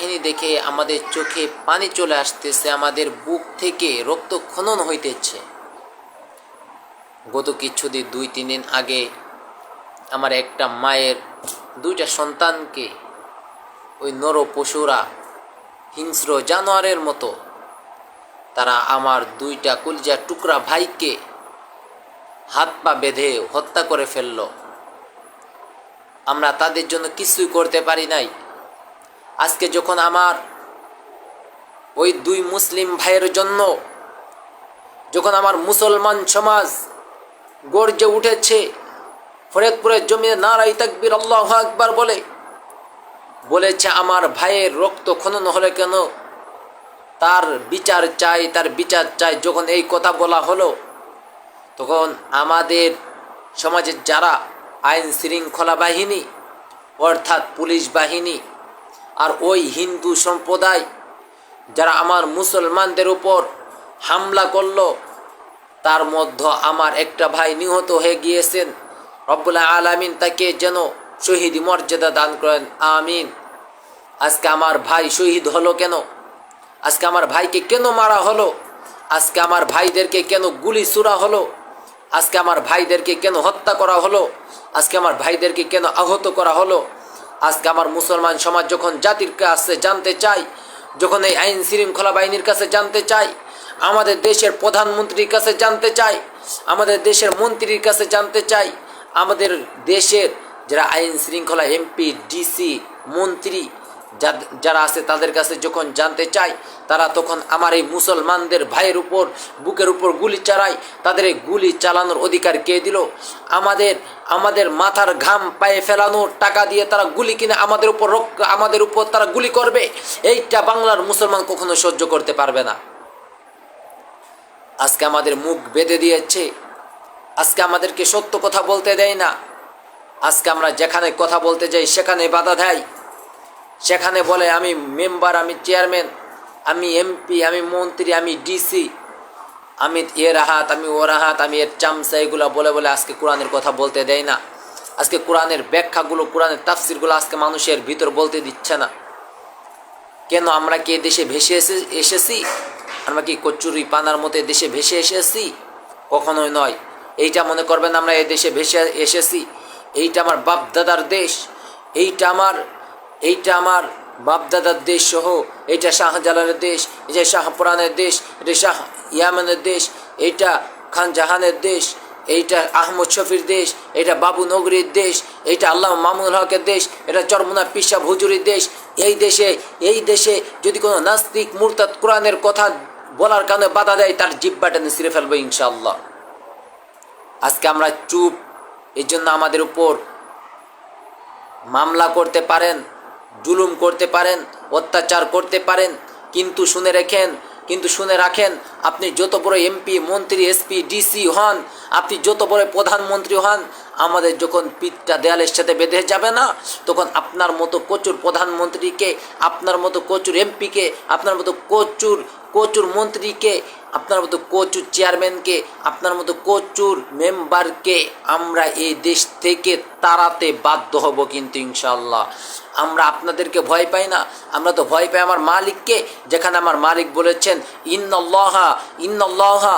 কাহিনী দেখে আমাদের চোখে পানি চলে আসতেছে, আমাদের বুক থেকে রক্তক্ষরণ হইতেছে। গত কিছুদিন 2-3 দিন আগে আমার একটা মায়ের 2টা সন্তানকে ওই নর পশুরা হিংস্র জানোয়ারের মতো তারা আমার 2টা কলিজার টুকরা ভাইকে হাত পা বেঁধে হত্যা করে ফেলল। আমরা তাদের জন্য কিছুই করতে পারি নাই। আজকে যখন আমার ওই 2 মুসলিম ভাইয়ের জন্য যখন আমার মুসলমান সমাজ গর্জে উঠেছে, ফরিদপুরের জমিনে নারায়ে তাকবীর আল্লাহু আকবার বলেছে আমার ভাইয়ের রক্ত খনন হলে কেন, তার বিচার চাই, তার বিচার চাই। যখন এই কথা বলা হলো, তখন আমাদের সমাজের যারা আইন শৃঙ্খলা বাহিনী অর্থাৎ পুলিশ বাহিনী আর ওই হিন্দু সম্প্রদায় যারা আমার মুসলমানদের উপর হামলা করলো, তার মধ্যে আমার একটা ভাই নিহত হয়ে গিয়েছেন। রব্বুল আলামিন তাকে যেন শহীদ মর্যাদা দান করেন, আমিন। আজকে আমার ভাই শহীদ হলো কেন? আজকে আমার ভাইকে কেন মারা হলো? আজকে আমার ভাইদেরকে কেন গুলি ছুড়া হলো? আজকে আমার ভাইদেরকে কেন হত্যা করা হলো? আজকে আমার ভাইদেরকে কেন আহত করা হলো? আজকে আমার মুসলমান সমাজ যখন জাতির কাছে জানতে চাই, যখন এই আইন শৃঙ্খলা বাহিনীর কাছে জানতে চাই, আমাদের দেশের প্রধানমন্ত্রীর কাছে জানতে চাই, আমাদের দেশের মন্ত্রীর কাছে জানতে চাই, আমাদের দেশের যারা আইন শৃঙ্খলা এমপি, ডিসি, মন্ত্রী যারা আছে তাদের কাছে যখন জানতে চাই, তারা তখন আমার এই মুসলমানদের ভাইয়ের উপর বুকের উপর গুলি চালায়। তাদের এই গুলি চালানোর অধিকার কে দিল? আমাদের মাথার ঘাম পায়ে ফেলানোর টাকা দিয়ে তারা গুলি কিনে আমাদের উপর তারা গুলি করবে। এইটা বাংলার মুসলমান কখনো সহ্য করতে পারবে না। আজকে আমাদের মুখ বেঁধে দিয়েছে, আজকে আমাদেরকে সত্য কথা বলতে দেয় না। আজকে আমরা যেখানে কথা বলতে যাই সেখানে বাধা দেয়, সেখানে বলে আমি মেম্বার, আমি চেয়ারম্যান, আমি এমপি, আমি মন্ত্রী, আমি ডিসি, আমি এর হাত, আমি ওর হাত, আমি এর চামচা, এগুলো বলে আজকে কোরআনের কথা বলতে দেয় না। আজকে কোরআনের ব্যাখ্যাগুলো, কোরআনের তাফসিরগুলো আজকে মানুষের ভিতর বলতে দিচ্ছে না। কেন? আমরা কি দেশে ভেসে এসেছি? আমরা কি কচুরি পানার মতো দেশে ভেসে এসেছি? কখনোই নয়। এইটা মনে করবেন আমরা এই দেশে ভেসে এসেছি, এইটা আমার বাপদাদার দেশ, এইটা আমার বাপদাদার দেশ সহ, এইটা শাহজালালের দেশ, এটা শাহপুরানের দেশ, এটা শাহ ইয়ামানের দেশ, এইটা খান জাহানের দেশ, এইটা আহমদ শফির দেশ, এটা বাবু নগরীর দেশ, এইটা আল্লাহ মামুনুল হকের দেশ, এটা চরমুনা পিসা হুজুরির দেশ। এই দেশে যদি কোনো নাস্তিক মুরতাদ কোরআনের কথা বলার কারণে বাধা দেয়, তার জিহ্বাটা ছিঁড়ে ফেলবো ইনশাআল্লাহ। আজকে আমরা চুপ। এই জন্য আমাদের উপর মামলা করতে পারেন, জুলুম করতে পারেন, অত্যাচার করতে পারেন, কিন্তু শুনে রাখেন আপনি যত বড় এমপি, মন্ত্রী, এসপি, ডিসি হন, আপনি যত বড় প্রধানমন্ত্রী হন, আমাদের যখন পিঠটা দেয়ালের সাথে বেঁধে যাবে না, তখন আপনার মতো প্রচুর প্রধানমন্ত্রীকে, আপনার মতো প্রচুর এমপিকে, আপনার মতো প্রচুর মন্ত্রীকে, আপনার মতো প্রচুর চেয়ারম্যানকে, আপনার মতো প্রচুর মেম্বারকে আমরা এই দেশ থেকে তাড়াতে বাধ্য হব। কিন্তু ইনশাআল্লাহ আমরা আপনাদেরকে ভয় পাই না, আমরা তো ভয় পাই আমার মালিককে। যেখানে আমার মালিক বলেছেন ইন্নাল্লাহা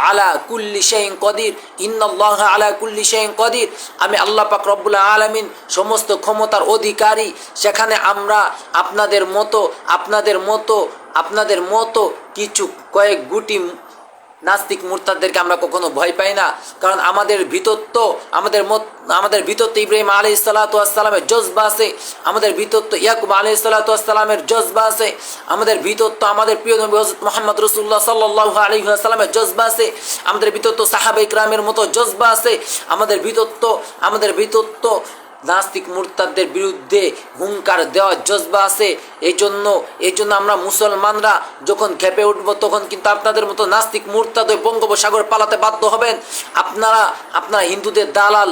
আলা কুল্লি শাইইন কদির, ইন্নাল্লাহা আলা কুল্লি শাইইন কদির। আমি আল্লাহ পাক রব্বুল আলামিন সমস্ত ক্ষমতার অধিকারী। সেখানে আমরা আপনাদের মতো কিছু কয়েক গুটি নাস্তিক মুরতাদদেরকে আমরা কখনো ভয় পাই না। কারণ আমাদের ভিতর তো ইব্রাহিম আলাইহিস সালাতু ওয়াস সালামের জজবা আছে, আমাদের ভিতর তো ইয়াকুব আলাইহিস সালাতু ওয়াস সালামের জজবা আছে, আমাদের ভিতর তো আমাদের প্রিয় নবী হযরত মুহাম্মদ রাসূলুল্লাহ সাল্লাল্লাহু আলাইহি ওয়াসাল্লামের জজবা আছে, আমাদের ভিতর তো সাহাবায়ে কিরামের মতো জজবা আছে, আমাদের ভিতর তো নাস্তিক মুরতাদদের বিরুদ্ধে হুঙ্কার দেওয়ার জজবা আছে। এই জন্য আমরা মুসলমানরা যখন খেপে উঠব, তখন কিন্তু আপনাদের মতো নাস্তিক মুরতাদ ওই বঙ্গোপসাগর পালাতে বাধ্য হবেন। আপনারা হিন্দুদের দালাল।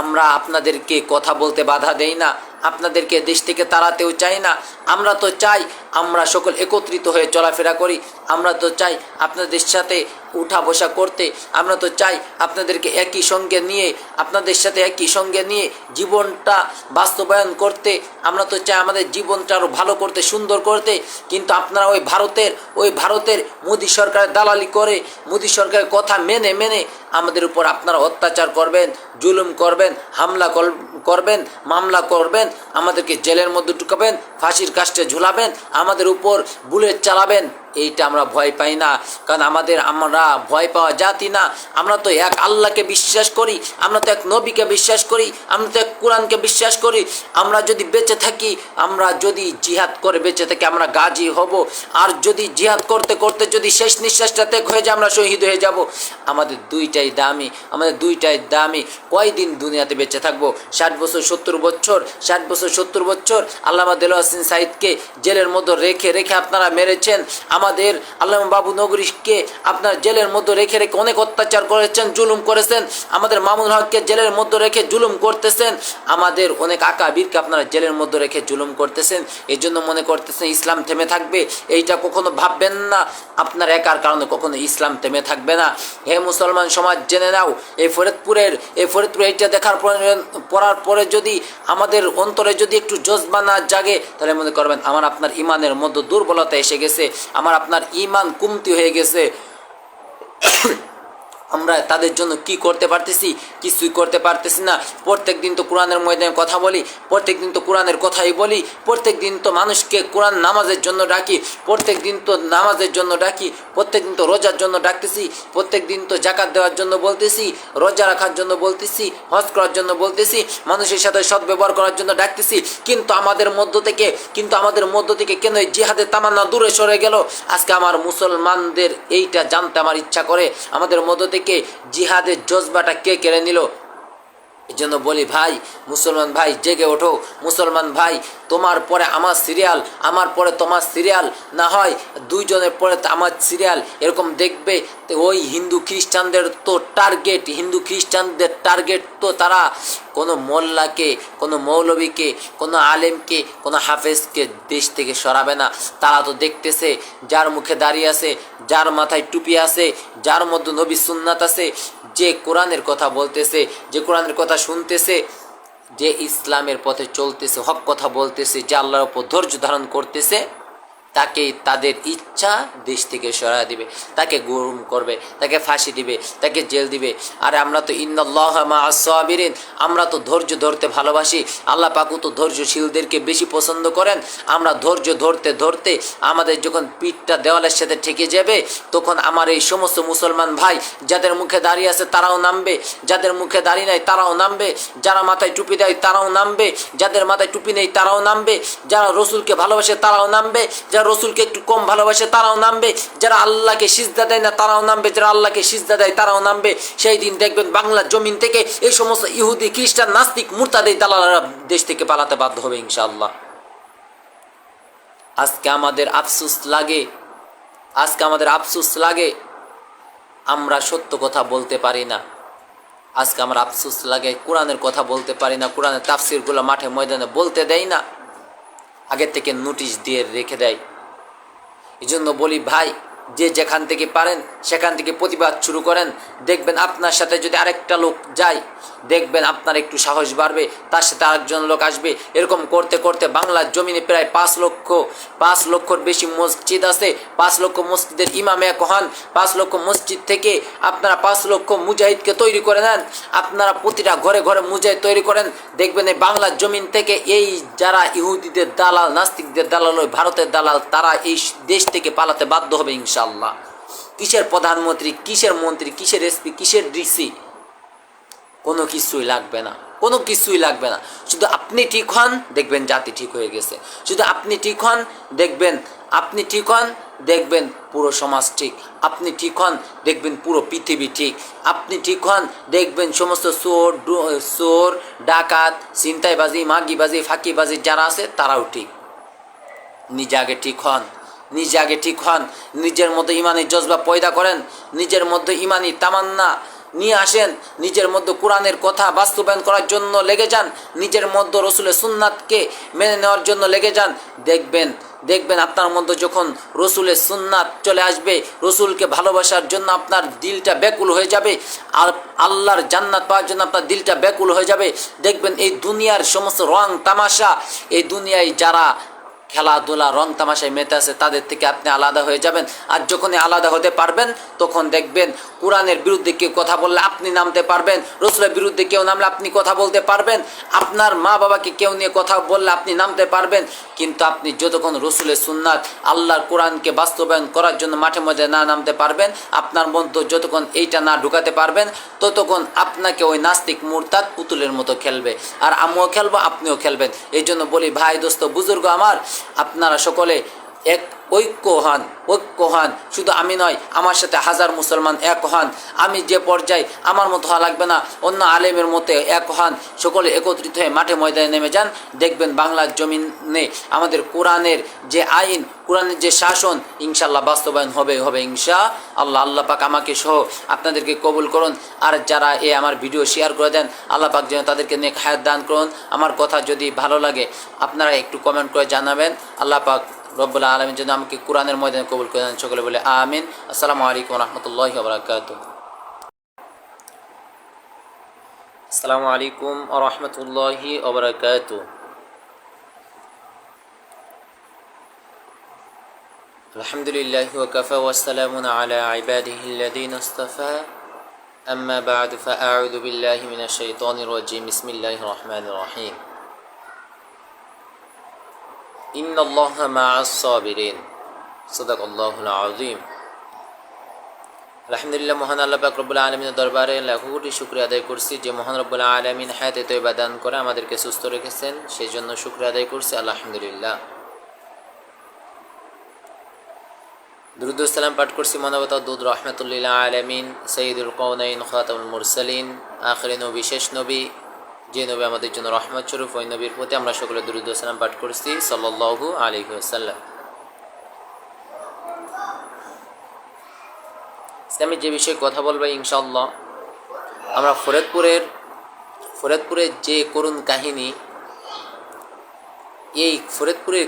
আমরা আপনাদেরকে কথা বলতে বাধা দেই না, আপনাদেরকে দেশ থেকে তাড়াতেও চাই না। আমরা তো চাই আমরা সকল একত্রিত হয়ে চলাফেরা করি। আমরা তো চাই আপনাদের সাথে উঠা বসা করতে। আমরা তো চাই আপনাদেরকে একই সঙ্গে নিয়ে, আপনাদের সাথে একই সঙ্গে নিয়ে জীবনটা বাস্তবায়ন করতে। আমরা তো চাই আমাদের জীবনটা আরও ভালো করতে, সুন্দর করতে। কিন্তু আপনারা ওই ভারতের মোদী সরকারের দালালি করে, মোদী সরকারের কথা মেনে মেনে আমাদের উপর আপনারা অত্যাচার করবেন, জুলুম করবেন, হামলা করবেন, মামলা করবেন, আমাদেরকে জেলের মধ্যে ঢুকাবেন, ফাঁসির কাস্টে ঝুলাবেন, আমাদের উপর বুলেট চালাবেন। এইটা আমরা ভয় পাই না, কারণ আমরা ভয় পাওয়া জাতি না। আমরা তো এক আল্লাহকে বিশ্বাস করি, আমরা তো এক নবীকে বিশ্বাস করি, আমরা তো এক কোরআনকে বিশ্বাস করি। আমরা যদি বেঁচে থাকি, আমরা যদি জিহাদ করে বেঁচে থাকি, আমরা গাজী হব। আর যদি জিহাদ করতে করতে যদি শেষ নিঃশ্বাসটা ত্যাগ হয়ে যায়, আমরা শহীদ হয়ে যাব। আমাদের দুইটাই দামি। কয়দিন দুনিয়াতে বেঁচে থাকবো? 60 বছর 70 বছর, 60 বছর 70 বছর আল্লামা দেলোয়ার হোসেন সাঈদকে জেলের মধ্যে রেখে আপনারা মেরেছেন। আমাদের আল্লামা বাবু নগরীকে আপনার জেলের মধ্যে রেখে অনেক অত্যাচার করেছেন, জুলুম করেছেন। আমাদের মামুনুল হককে জেলের মধ্যে রেখে জুলুম করতেছেন। আমাদের অনেক আকাবিরকে আপনারা জেলের মধ্যে রেখে জুলুম করতেছেন। এই জন্য মনে করতেছেন ইসলাম থেমে থাকবে। এইটা কখনো ভাববেন না। আপনার একার কারণে কখনো ইসলাম থেমে থাকবে না। হে মুসলমান সমাজ, জেনে নাও, এই ফরিদপুরে এইটা দেখার পড়ার পরে যদি আমাদের অন্তরে যদি একটু জজবা না জাগে, তাহলে মনে করবেন আমার আপনার ইমানের মধ্যে দুর্বলতা এসে গেছে, আমার আপনার ইমান কমতি হয়ে গেছে। আমরা তাদের জন্য কি করতে পারতেছি? কিছুই করতে পারতেছি না। প্রত্যেক দিন তো কোরআনের ময়দানে কথা বলি, প্রত্যেক দিন তো কোরআনের কথাই বলি, প্রত্যেক দিন তো মানুষকে কোরআন নামাজের জন্য ডাকি, প্রত্যেক দিন তো নামাজের জন্য ডাকি, প্রত্যেক দিন তো রোজার জন্য ডাকতেছি, প্রত্যেক দিন তো জাকাত দেওয়ার জন্য বলতেছি, রোজা রাখার জন্য বলতেছি, হজ করার জন্য বলতেছি, মানুষের সাথে সদ্ব্যবহার করার জন্য ডাকতেছি। কিন্তু আমাদের মধ্য থেকে কেন এই জিহাদের তামান্না দূরে সরে গেল? আজকে আমার মুসলমানদের এইটা জানতে আমার ইচ্ছা করে, আমাদের মধ্য থেকে জিহাদের জজবাটা কে কেড়ে নিল? এই জন্য বলি ভাই, মুসলমান ভাই জেগে ওঠো। মুসলমান ভাই, তোমার পরে আমার সিরিয়াল, আমার পরে তোমার সিরিয়াল, না হয় দুইজনের পরে আমার সিরিয়াল, এরকম দেখবে। ওই হিন্দু খ্রিস্টানদের টার্গেট তো তারা কোনো মোল্লাকে, কোনো মৌলবীকে, কোনো আলেমকে, কোনো হাফেজকে দেশ থেকে সরাবে না। তারা তো দেখতেছে যার মুখে দাড়ি আছে, যার মাথায় টুপি আছে, যার মধ্যে নবী সুন্নাত আছে, যে কোরআনের কথা বলতেছে, যে কোরআনের কথা শুনতেছে, যে ইসলামের পথে চলতেছে, হক কথা বলতেছে, যে আল্লাহর উপর ধৈর্য ধারণ করতেছে, তাকে তাদের ইচ্ছা দেশ থেকে সরায় দিবে, তাকে গুম করবে, তাকে ফাঁসি দিবে, তাকে জেল দিবে। আর আমরা তো ইন্নাল্লাহা মা'আস সাবিরিন, আমরা তো ধৈর্য ধরতে ভালোবাসি। আল্লাহ পাকও তো ধৈর্যশীলদেরকে বেশি পছন্দ করেন। আমরা ধৈর্য ধরতে ধরতে আমাদের যখন পিঠটা দেওয়ালের সাথে ঠেকে যাবে, তখন আমার এই সমস্ত মুসলমান ভাই যাদের মুখে দাঁড়িয়ে আছে তারাও নামবে, যাদের মুখে দাঁড়িয়ে নাই তারাও নামবে, যারা মাথায় টুপি দেয় তারাও নামবে, যাদের মাথায় টুপি নেই তারাও নামবে, যারা রসুলকে ভালোবাসে তারাও নামবে, যারা রসুলকে একটু কম ভালোবাসে তারাও নামবে, যারা আল্লাহকে সিজদা দেয় না তারাও নামবে, যারা আল্লাহকে সিজদা দেয় তারাও নামবে। সেই দিন দেখবেন বাংলার জমিন থেকে এই সমস্ত ইহুদি, খ্রিস্টান, নাস্তিক, মুরতাদি দালালরা দেশ থেকে পালাতে বাধ্য হবে ইনশাআল্লাহ। আজকে আমাদের আফসোস লাগে আমরা সত্য কথা বলতে পারি না। আজকে আমার আফসোস লাগে কোরআনের কথা বলতে পারি না, কোরআনের তাফসিরগুলো মাঠে ময়দানে বলতে দেয় না, আগের থেকে নোটিশ দিয়ে রেখে দেয়। এই জন্য বলি ভাই, যে যেখান থেকে পারেন সেখান থেকে প্রতিবাদ শুরু করেন। দেখবেন আপনার সাথে যদি আরেকটা লোক যায়, দেখবেন আপনার একটু সাহস বাড়বে, তার সাথে আরেকজন লোক আসবে। এরকম করতে করতে বাংলার জমিনে প্রায় 5 লক্ষর বেশি মসজিদ আছে। 5 লক্ষ মসজিদের ইমাম এক হন। 5 লক্ষ মসজিদ থেকে আপনারা 5 লক্ষ মুজাহিদকে তৈরি করে নেন। আপনারা প্রতিটা ঘরে ঘরে মুজাহিদ তৈরি করেন। দেখবেন এই বাংলার জমিন থেকে এই যারা ইহুদিদের দালাল, নাস্তিকদের দালাল, ওই ভারতের দালাল, তারা এই দেশ থেকে পালাতে বাধ্য হবে ইনশাআল্লাহ। কিসের প্রধানমন্ত্রী, কিসের মন্ত্রী, কিসের এসপি, কিসের ডিসি, কোনো কিছুই লাগবে না, কোনো কিছুই লাগবে না। শুধু আপনি ঠিক হন, দেখবেন জাতি ঠিক হয়ে গেছে। শুধু আপনি ঠিক হন, দেখবেন পুরো সমাজ ঠিক। আপনি ঠিক হন, দেখবেন পুরো পৃথিবী ঠিক। আপনি ঠিক হন, দেখবেন সমস্ত চোর, ডাকাত, ছিনতাইবাজি, মাগিবাজি, ফাঁকিবাজি যারা আছে তারাও ঠিক। নিজে আগে ঠিক হন, নিজের মধ্যে ইমানি জজবা পয়দা করেন, নিজের মধ্যে ইমানি তামান্না নিয়ে আসেন, নিজের মধ্যে কোরআনের কথা বাস্তবায়ন করার জন্য লেগে যান, নিজের মধ্যে রসুলের সুন্নাতকে মেনে নেওয়ার জন্য লেগে যান। দেখবেন আপনার মধ্যে যখন রসুলের সুন্নাত চলে আসবে, রসুলকে ভালোবাসার জন্য আপনার দিলটা ব্যাকুল হয়ে যাবে, আর আল্লাহর জান্নাত পাওয়ার জন্য আপনার দিলটা ব্যাকুল হয়ে যাবে। দেখবেন এই দুনিয়ার সমস্ত রং তামাশা, এই দুনিয়ায় যারা খেলাধুলা রং তামাশায় মেতে আছে তাদের থেকে আপনি আলাদা হয়ে যাবেন। আর যখনই আলাদা হতে পারবেন তখন দেখবেন কোরআনের বিরুদ্ধে কেউ কথা বললে আপনি নামতে পারবেন, রসুলের বিরুদ্ধে কেউ নামলে আপনি কথা বলতে পারবেন, আপনার মা বাবাকে কেউ নিয়ে কথা বললে আপনি নামতে পারবেন। কিন্তু আপনি যতক্ষণ রসুলের সুন্নাত আল্লাহর কোরআনকে বাস্তবায়ন করার জন্য মাঠে মধ্যে না নামতে পারবেন, আপনার মধ্যে যতক্ষণ এইটা না ঢুকাতে পারবেন, ততক্ষণ আপনাকে ওই নাস্তিক মুরতাদ পুতুলের মতো খেলবে, আর আমিও খেলবো, আপনিও খেলবেন। এই জন্য বলি ভাই দোস্ত বুজুর্গ আমার, আপনারা সকলে এক ঐক্য হন। শুধু আমি নয়, আমার সাথে হাজার মুসলমান এক হন। আমি যে পর্যায়ে আমার মতো হওয়া লাগবে না, অন্য আলেমের মতে এক হন। সকলে একত্রিত হয়ে মাঠে ময়দানে নেমে যান। দেখবেন বাংলার জমিনে আমাদের কোরআনের যে আইন, কোরআনের যে শাসন ইনশাআল্লাহ বাস্তবায়ন হবে ইনশাআল্লাহ। আল্লাহ পাক আমাকে সহ আপনাদেরকে কবুল করুন। আর যারা আমার ভিডিও শেয়ার করে দেন, আল্লাহ পাক যেন তাদেরকে নেক হায়াত দান করুন। আমার কথা যদি ভালো লাগে আপনারা একটু কমেন্ট করে জানাবেন। আল্লাহ পাক রব্বুল আলামিন যেন আমাকে কোরআনের ময়দানে কবুল করে দেন। সকলে বলে আমিন। আসসালামু আলাইকুম রহমতুল্লাহি ওয়া বারাকাতুহু। আসসালামু আলাইকুম ওয়া রাহমাতুল্লাহি ওয়া বারাকাতুহু। আলহামদুলিল্লাহি ওয়া কাফা ওয়া সালামুন আলা ইবাদিহিল্লাযীনা ইসতাফা। আম্মা বা'দু ফাআউযু বিল্লাহি মিনাশ শাইতানির রাজীম। বিসমিল্লাহির রহমানির রহিম। ইন্নাল্লাহা মা'আস সাবিরিন। সাদাকাল্লাহুল আযীম। আলহামদুলিল্লাহ, মহান আল্লাহ পাক রব্বুল আলামিনের দরবারে লাখো কোটি শুকরিয়া আদায় করছি যে মহান রব্বুল আলামিন হায়াতে তয়্যিবা দান করে আমাদেরকে সুস্থ রেখেছেন, সেই জন্য শুকরিয়া আদায় করছি আলহামদুলিল্লাহ। দুরূদ ও সালাম পাঠ করছি মানবতা দূত রাহমাতুল লিল আলামিন সাইয়্যিদুল কাওনাইন খাতামুল মুরসালিন আখিরি নবী, শেষ নবী, যে নবী আমাদের জন্য রহমত স্বরূপ, ওই নবীর প্রতি আমরা সকলে দুরূদ ও সালাম পাঠ করছি সাল্লাল্লাহু আলাইহি ওয়াসাল্লাম। আমি যে বিষয়ে কথা বলবো ইনশাআল্লাহ, আমরা ফরিদপুরের যে করুণ কাহিনী, এই ফরিদপুরের